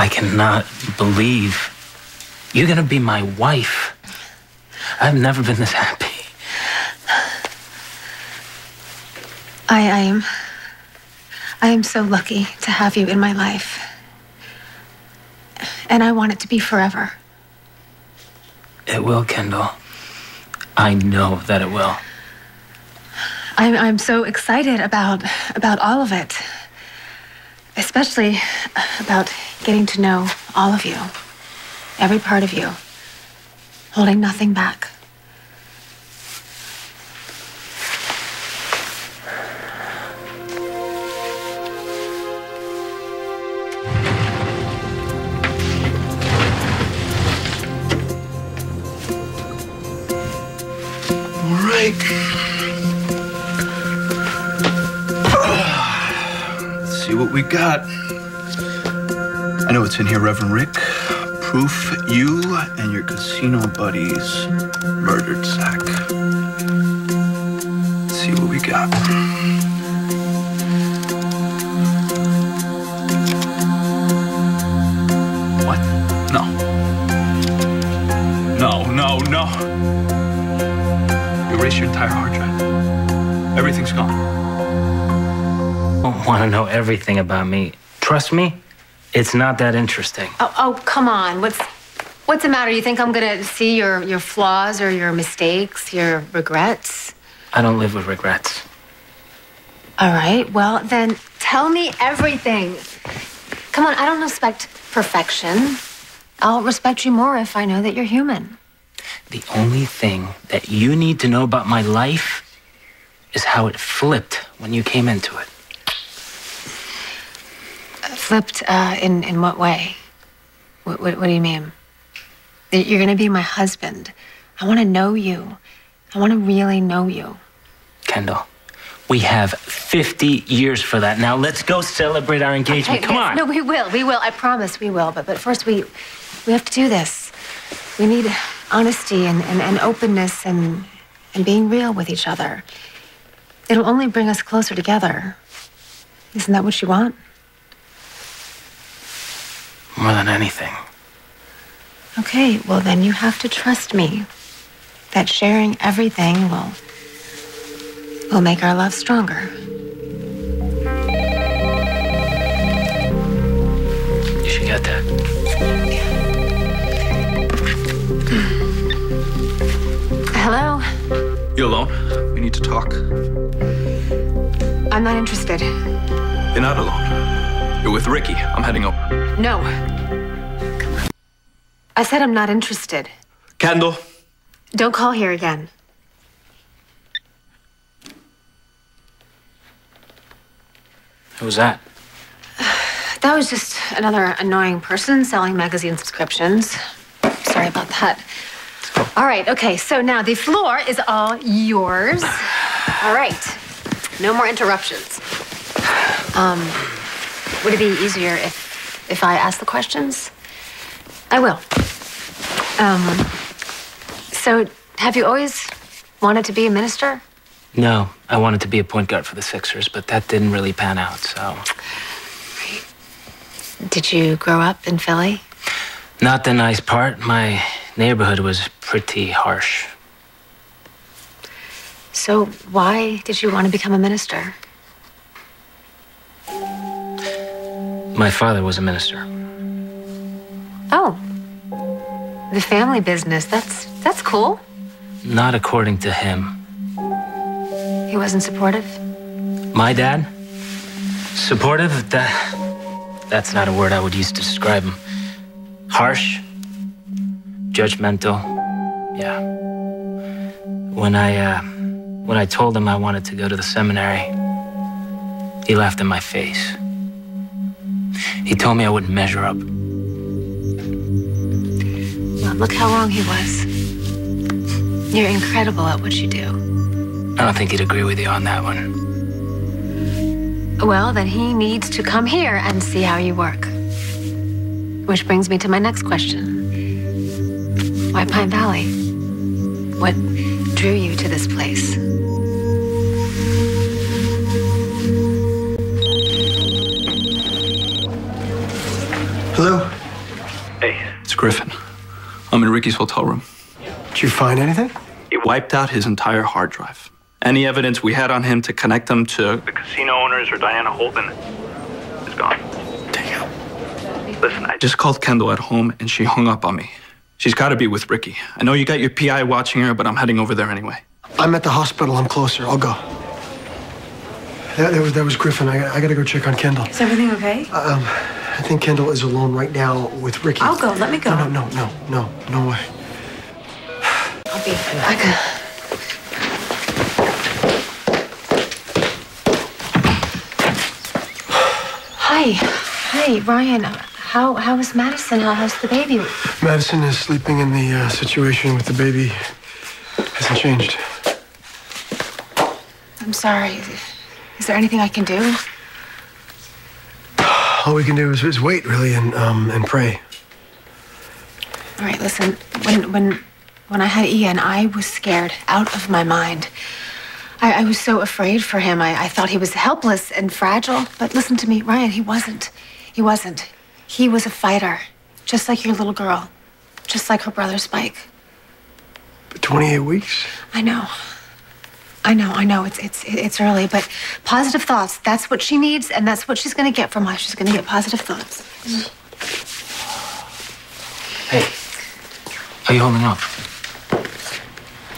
I cannot believe you're gonna be my wife. I've never been this happy. I am so lucky to have you in my life. And I want it to be forever. It will, Kendall. I know that it will. I'm so excited about all of it. Especially about getting to know all of you. Every part of you. Holding nothing back. Let's see what we got. I know what's in here, Reverend Rick. Proof you and your casino buddies murdered Zach. Let's see what we got. What? No. No. Erase your entire hard drive. Everything's gone. Don't want to know everything about me. Trust me, it's not that interesting. Oh, come on. What's the matter? You think I'm gonna see your flaws or your mistakes, your regrets? I don't live with regrets. All right, well, then tell me everything. Come on, I don't expect perfection. I'll respect you more if I know that you're human. The only thing that you need to know about my life is how it flipped when you came into it. Flipped in what way? What do you mean? That you're gonna be my husband. I want to know you. I want to really know you. Kendall, we have 50 years for that. Now let's go celebrate our engagement. Okay, Come on. No, we will. I promise we will. But first we have to do this. We need honesty and openness and being real with each other. It'll only bring us closer together. Isn't that what you want? More than anything. Okay, well then you have to trust me that sharing everything will make our love stronger. You should get that. Hello? You alone? We need to talk. I'm not interested. You're not alone. You're with Ricky. I'm heading over. No. I said I'm not interested. Kendall. Don't call here again. Who's that? That was just another annoying person selling magazine subscriptions. Sorry about that. All right, okay, so now the floor is all yours. All right, no more interruptions. Would it be easier if I ask the questions? I will. So have you always wanted to be a minister? No, I wanted to be a point guard for the Sixers, but that didn't really pan out, so. Right. Did you grow up in Philly? Not the nice part. My neighborhood was pretty harsh. So why did you want to become a minister? My father was a minister. Oh, the family business. That's cool. Not according to him. He wasn't supportive? My dad? Supportive? That's not a word I would use to describe him. Harsh? Judgmental? Yeah. When I told him I wanted to go to the seminary, he laughed in my face. He told me I wouldn't measure up. Well, look how wrong he was. You're incredible at what you do. I don't think he'd agree with you on that one. Well, then he needs to come here and see how you work. Which brings me to my next question. Why Pine Valley? What drew you to this place? Hello? Griffen. I'm in Ricky's hotel room. Did you find anything? He wiped out his entire hard drive. Any evidence we had on him to connect him to the casino owners or Diana Holden is gone. Damn. Listen, I just called Kendall at home and she hung up on me. She's got to be with Ricky. I know you got your PI watching her, but I'm heading over there anyway. I'm at the hospital. I'm closer. I'll go. That was Griffen. I got to go check on Kendall. Is everything okay? I think Kendall is alone right now with Ricky. I'll go. Let me go. No way. I'll be back. Hi, Ryan. How is Madison? How's the baby? Madison is sleeping, and the situation with the baby hasn't changed. I'm sorry. Is there anything I can do? All we can do is wait, really, and pray. All right, listen. When I had Ian, I was scared out of my mind. I was so afraid for him. I thought he was helpless and fragile. But listen to me, Ryan, he wasn't. He wasn't. He was a fighter, just like your little girl, just like her brother Spike. But 28 weeks? I know. It's early, but positive thoughts. That's what she needs, and that's what she's going to get from life. She's going to get positive thoughts. Hey, how are you holding up?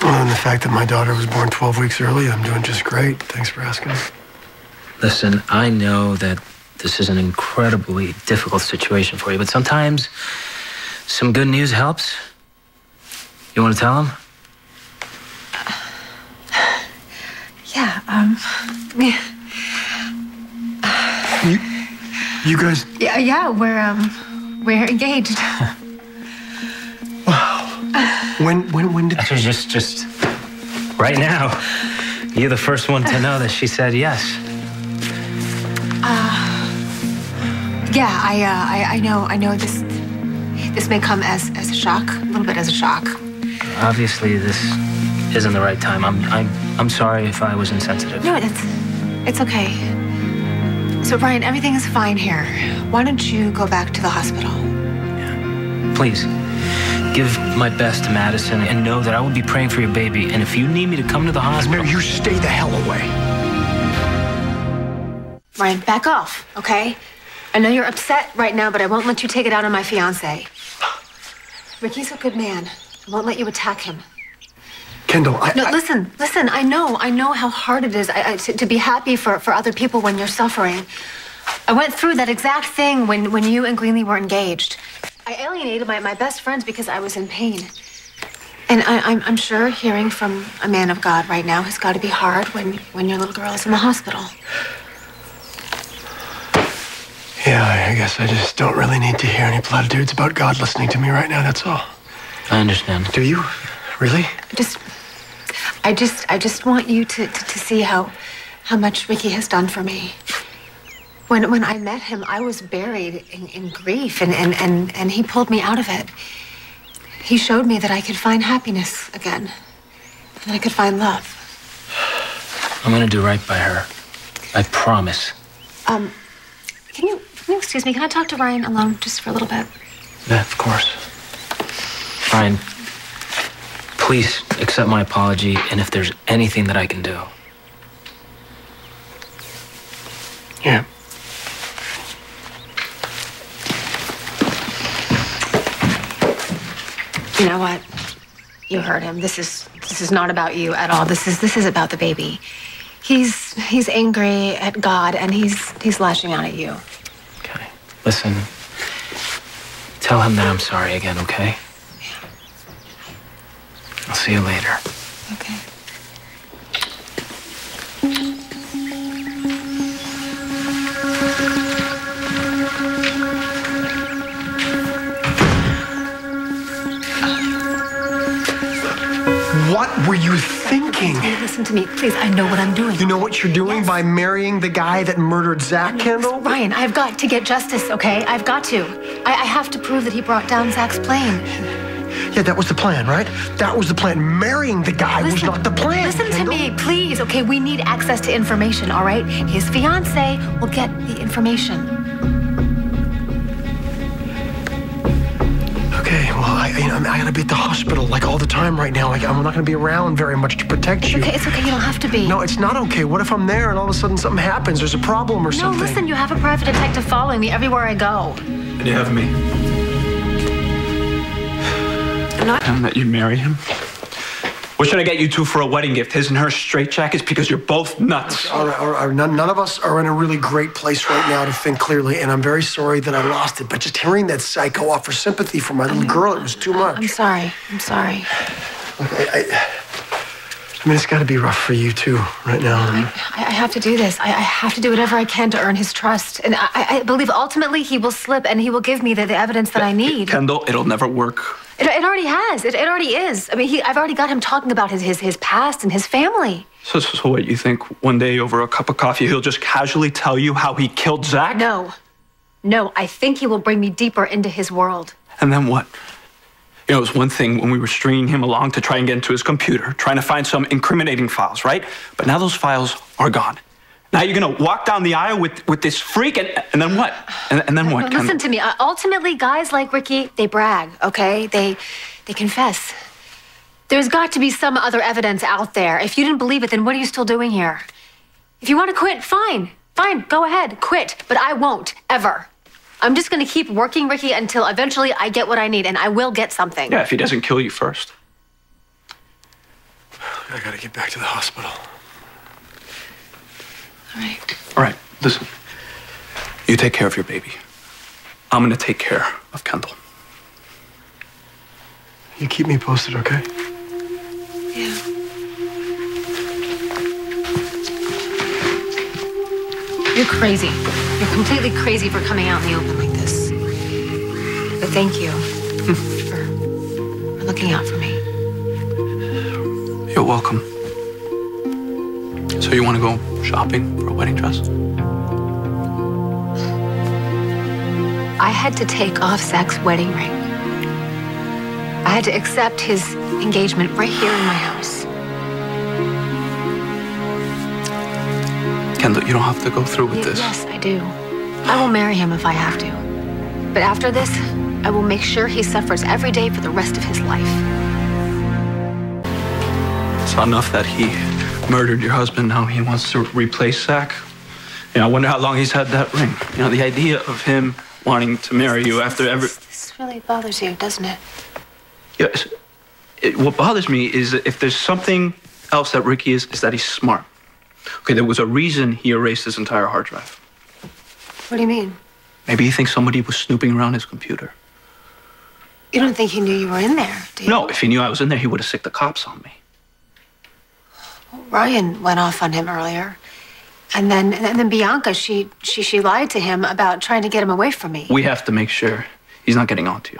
Well, and the fact that my daughter was born 12 weeks early, I'm doing just great. Thanks for asking. Listen, I know that this is an incredibly difficult situation for you, but sometimes some good news helps. You want to tell him? Yeah, You guys... Yeah, we're engaged. Wow. When did... Actually, just right now, you're the first one to know that she said yes. Yeah, I know this may come as a shock, a little bit as a shock. Obviously, this isn't the right time. I'm sorry if I was insensitive. No, it's okay. So, Brian, everything is fine here. Why don't you go back to the hospital? Yeah. Please, give my best to Madison and know that I will be praying for your baby. And if you need me to come to the hospital... No, you stay the hell away. Ryan, back off, okay? I know you're upset right now, but I won't let you take it out on my fiancé. Ricky's a good man. I won't let you attack him. Kendall, No, listen. I know how hard it is to be happy for other people when you're suffering. I went through that exact thing when you and Greenlee were engaged. I alienated my best friends because I was in pain. And I'm sure hearing from a man of God right now has got to be hard when your little girl is in the hospital. Yeah, I guess I just don't really need to hear any platitudes about God listening to me right now, that's all. I understand. Do you? Really? I just want you to see how much Ricky has done for me. When I met him, I was buried in grief, and he pulled me out of it. He showed me that I could find happiness again, that I could find love. I'm gonna do right by her. I promise. Can you excuse me? Can I talk to Ryan alone just for a little bit? Yeah, of course. Ryan, please accept my apology, and if there's anything that I can do. Yeah. You know what? You heard him. This is not about you at all. This is about the baby. He's angry at God, and he's lashing out at you. Okay. Listen. Tell him that I'm sorry again, okay? Yeah. I'll see you later. Okay. What were you thinking? Listen to me, please. I know what I'm doing. You know what you're doing by marrying the guy that murdered Zach, Kendall? Ryan, I've got to get justice, okay? I've got to. I have to prove that he brought down Zach's plane. Yeah, that was the plan, right? That was the plan. Marrying the guy was not the plan. Listen Kendall. to me, please. Okay, we need access to information, all right? His fiance will get the information. Okay. I gotta be at the hospital like all the time right now. I'm not gonna be around very much to protect you. It's okay. You don't have to be. No, it's not okay. What if I'm there and all of a sudden something happens? There's a problem or something. No, listen. You have a private detective following me everywhere I go. And you have me. And that you marry him? What should I get you two for a wedding gift? His and her straitjackets? Because you're both nuts. All right. None of us are in a really great place right now to think clearly, and I'm very sorry that I lost it. But just hearing that psycho offer sympathy for my little girl, it was too much. I'm sorry. Look, I mean, it's got to be rough for you too, right now. I have to do this. I have to do whatever I can to earn his trust. And I believe ultimately he will slip and he will give me the evidence that I need. Kendall, it'll never work. It already has. It already is. I mean, I've already got him talking about his past and his family. So what, you think one day over a cup of coffee he'll just casually tell you how he killed Zach? No, I think he will bring me deeper into his world. And then what? You know, it was one thing when we were stringing him along to try and get into his computer, trying to find some incriminating files, right? But now those files are gone. Now you're gonna walk down the aisle with this freak, and then what? And then what? Listen to me. Ultimately, guys like Ricky, they brag, okay? They confess. There's got to be some other evidence out there. If you didn't believe it, then what are you still doing here? If you want to quit, fine, go ahead, quit. But I won't, ever. I'm just gonna keep working, Ricky, until eventually I get what I need, and I will get something. Yeah, if he doesn't kill you first. I gotta get back to the hospital. All right, listen. You take care of your baby. I'm gonna take care of Kendall. You keep me posted, okay? Yeah. You're crazy. You're completely crazy for coming out in the open like this. But thank you for looking out for me. You're welcome. So you want to go shopping for a wedding dress? I had to take off Zach's wedding ring. I had to accept his engagement right here in my house. Kendall, you don't have to go through with this. Yes, I do. I will marry him if I have to. But after this, I will make sure he suffers every day for the rest of his life. It's not enough that he murdered your husband. Now he wants to replace Zach. You know, I wonder how long he's had that ring. You know, the idea of him wanting to marry you after every... This really bothers you, doesn't it? Yeah, what bothers me is that if there's something else that Ricky is that he's smart. Okay, there was a reason he erased his entire hard drive. What do you mean? Maybe he thinks somebody was snooping around his computer. You don't think he knew you were in there, do you? No, if he knew I was in there, he would have sicked the cops on me. Well, Ryan went off on him earlier. And then Bianca, she lied to him about trying to get him away from me. We have to make sure he's not getting on to you.